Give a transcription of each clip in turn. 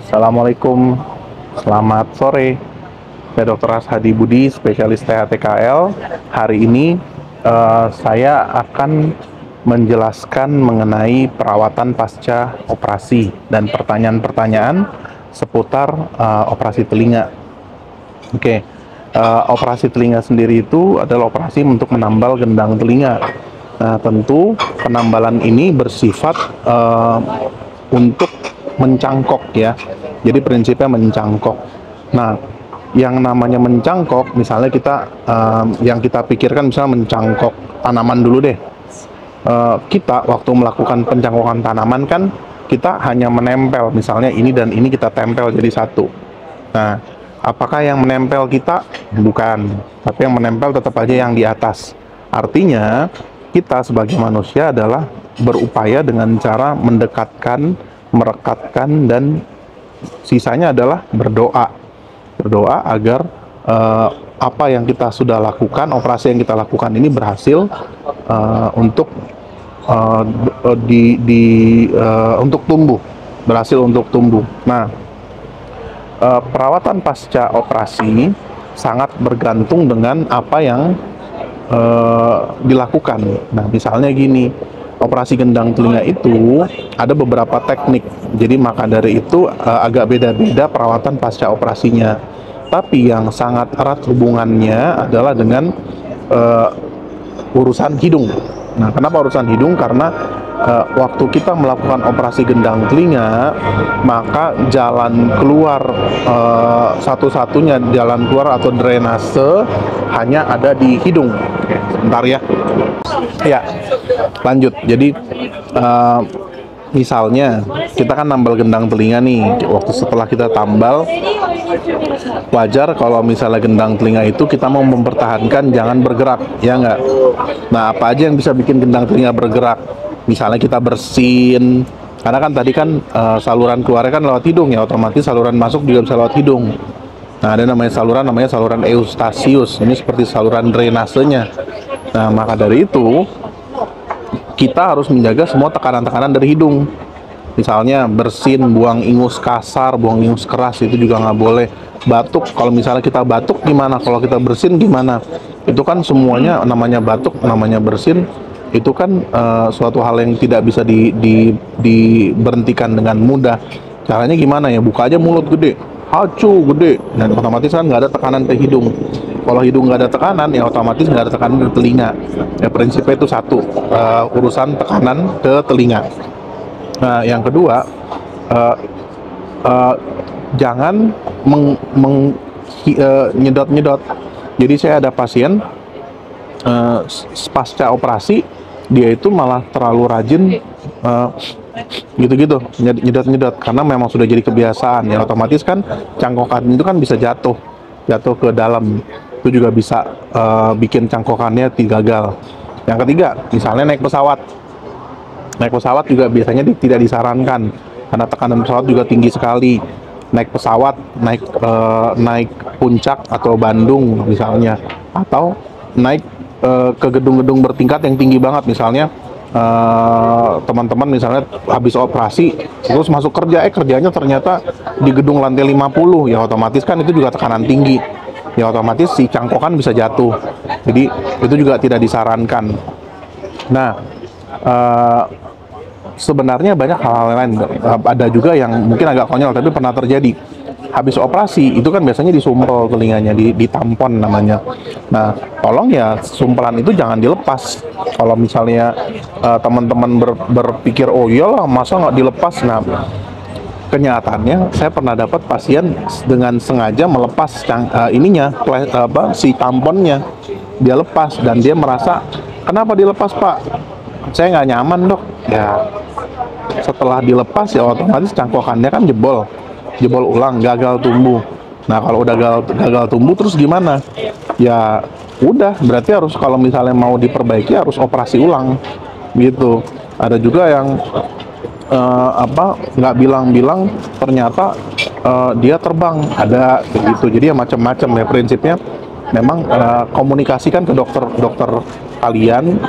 Assalamualaikum, selamat sore. Saya Dr. Ashadi Budi, spesialis THTKL. Hari ini saya akan menjelaskan mengenai perawatan pasca operasi dan pertanyaan-pertanyaan seputar operasi telinga. Oke, operasi telinga sendiri itu adalah operasi untuk menambal gendang telinga. Nah, tentu penambalan ini bersifat untuk mencangkok ya. Jadi prinsipnya mencangkok. Nah, yang namanya mencangkok, misalnya kita yang kita pikirkan misalnya mencangkok tanaman dulu deh. Kita waktu melakukan pencangkokan tanaman kan kita hanya menempel, misalnya ini dan ini kita tempel jadi satu. Nah, apakah yang menempel kita? Bukan, tapi yang menempel tetap aja yang di atas. Artinya kita sebagai manusia adalah berupaya dengan cara mendekatkan, merekatkan, dan sisanya adalah berdoa agar apa yang kita sudah lakukan, operasi yang kita lakukan ini berhasil untuk untuk tumbuh, berhasil untuk tumbuh. Nah, perawatan pasca operasi sangat bergantung dengan apa yang dilakukan. Nah, misalnya gini, operasi gendang telinga itu ada beberapa teknik. Jadi maka dari itu agak beda-beda perawatan pasca operasinya. Tapi yang sangat erat hubungannya adalah dengan urusan hidung. Nah, kenapa urusan hidung? Karena waktu kita melakukan operasi gendang telinga, maka jalan keluar satu-satunya jalan keluar atau drainase hanya ada di hidung. Oke, sebentar ya. Ya, lanjut. Jadi misalnya kita kan nambal gendang telinga nih. Waktu setelah kita tambal, wajar kalau misalnya gendang telinga itu kita mau mempertahankan jangan bergerak, ya nggak? Nah, apa aja yang bisa bikin gendang telinga bergerak? Misalnya kita bersin, karena kan tadi kan saluran keluarnya kan lewat hidung ya, otomatis saluran masuk juga bisa lewat hidung. Nah, ada namanya saluran eustasius. Ini seperti saluran drainasenya. Nah, maka dari itu kita harus menjaga semua tekanan-tekanan dari hidung. Misalnya bersin, buang ingus kasar, buang ingus keras, itu juga nggak boleh. Batuk, kalau misalnya kita batuk gimana? Kalau kita bersin gimana? Itu kan semuanya namanya batuk, namanya bersin. Itu kan suatu hal yang tidak bisa diberhentikan dengan mudah. Caranya gimana ya? Buka aja mulut gede, hacu gede, dan otomatis kan nggak ada tekanan ke hidung. Kalau hidung nggak ada tekanan, ya otomatis nggak ada tekanan ke telinga. Ya prinsipnya itu satu, urusan tekanan ke telinga. Nah, yang kedua, jangan nyedot-nyedot. Jadi saya ada pasien pasca operasi, dia itu malah terlalu rajin gitu-gitu nyedot-nyedot karena memang sudah jadi kebiasaan ya, otomatis kan cangkokan itu kan bisa jatuh ke dalam, itu juga bisa bikin cangkokannya gagal. Yang ketiga, misalnya naik pesawat juga biasanya tidak disarankan karena tekanan pesawat juga tinggi sekali. Naik pesawat, naik puncak atau Bandung misalnya, atau naik ke gedung-gedung bertingkat yang tinggi banget, misalnya teman-teman misalnya habis operasi terus masuk kerjanya ternyata di gedung lantai 50, ya otomatis kan itu juga tekanan tinggi, ya otomatis si cangkokan bisa jatuh. Jadi itu juga tidak disarankan. Nah, sebenarnya banyak hal-hal lain, ada juga yang mungkin agak konyol tapi pernah terjadi. Habis operasi itu kan biasanya disumpel telinganya, ditampon namanya. Nah, tolong ya sumpelan itu jangan dilepas. Kalau misalnya teman-teman berpikir oh iyalah masa nggak dilepas. Nah, kenyataannya saya pernah dapat pasien dengan sengaja melepas si tamponnya, dia lepas dan dia merasa kenapa dilepas pak? Saya nggak nyaman dok. Ya setelah dilepas ya otomatis cangkokannya kan jebol ulang, gagal tumbuh. Nah, kalau udah gagal tumbuh terus gimana? Ya udah, berarti harus kalau misalnya mau diperbaiki harus operasi ulang gitu. Ada juga yang nggak bilang-bilang ternyata dia terbang, ada begitu. Jadi ya macam-macam ya prinsipnya. Memang komunikasikan ke dokter kalian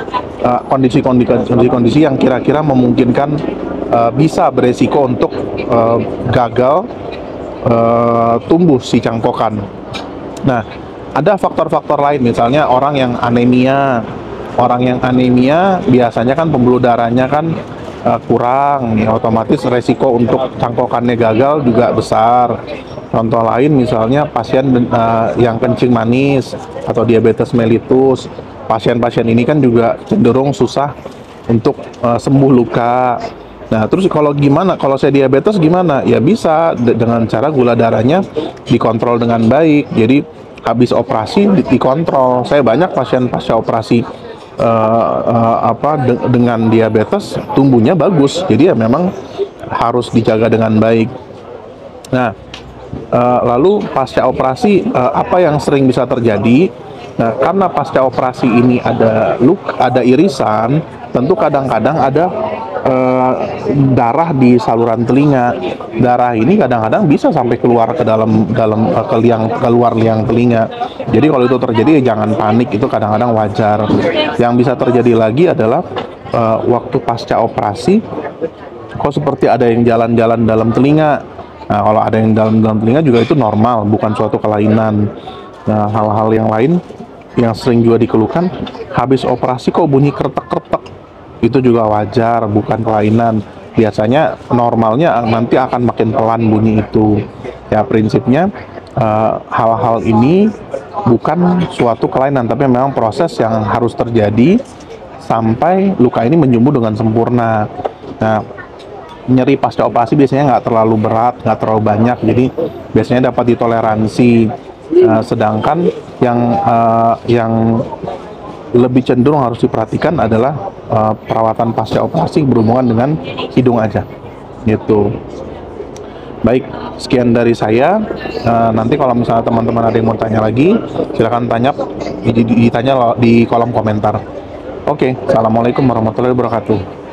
kondisi-kondisi yang kira-kira memungkinkan bisa beresiko untuk gagal tumbuh si cangkokan. Nah, ada faktor-faktor lain, misalnya orang yang anemia. Orang yang anemia biasanya kan pembuluh darahnya kan kurang, ya otomatis resiko untuk cangkokannya gagal juga besar. Contoh lain misalnya pasien yang kencing manis atau diabetes mellitus. Pasien-pasien ini kan juga cenderung susah untuk sembuh luka. Nah, terus kalau gimana? Kalau saya diabetes gimana? Ya bisa dengan cara gula darahnya dikontrol dengan baik. Jadi habis operasi dikontrol. Saya banyak pasien pasca operasi dengan diabetes tumbuhnya bagus. Jadi ya memang harus dijaga dengan baik. Nah, lalu pasca operasi apa yang sering bisa terjadi? Nah, karena pasca operasi ini ada irisan, tentu kadang-kadang ada darah di saluran telinga. Darah ini kadang-kadang bisa sampai keluar ke keluar liang telinga. Jadi kalau itu terjadi ya jangan panik, itu kadang-kadang wajar. Yang bisa terjadi lagi adalah waktu pasca operasi kok seperti ada yang jalan-jalan dalam telinga. Nah, kalau ada yang dalam telinga juga itu normal, bukan suatu kelainan. Nah, hal-hal yang lain yang sering juga dikeluhkan, habis operasi kok bunyi kretek-kretek, itu juga wajar, bukan kelainan. Biasanya normalnya nanti akan makin pelan bunyi itu. Ya prinsipnya hal-hal ini bukan suatu kelainan, tapi memang proses yang harus terjadi sampai luka ini menyembuh dengan sempurna. Nah, nyeri pasca operasi biasanya nggak terlalu berat, nggak terlalu banyak, jadi biasanya dapat ditoleransi. Sedangkan yang lebih cenderung harus diperhatikan adalah perawatan pasca operasi berhubungan dengan hidung aja, gitu. Baik, sekian dari saya. Nanti kalau misalnya teman-teman ada yang mau tanya lagi, silakan ditanya di kolom komentar. Oke, assalamualaikum warahmatullahi wabarakatuh.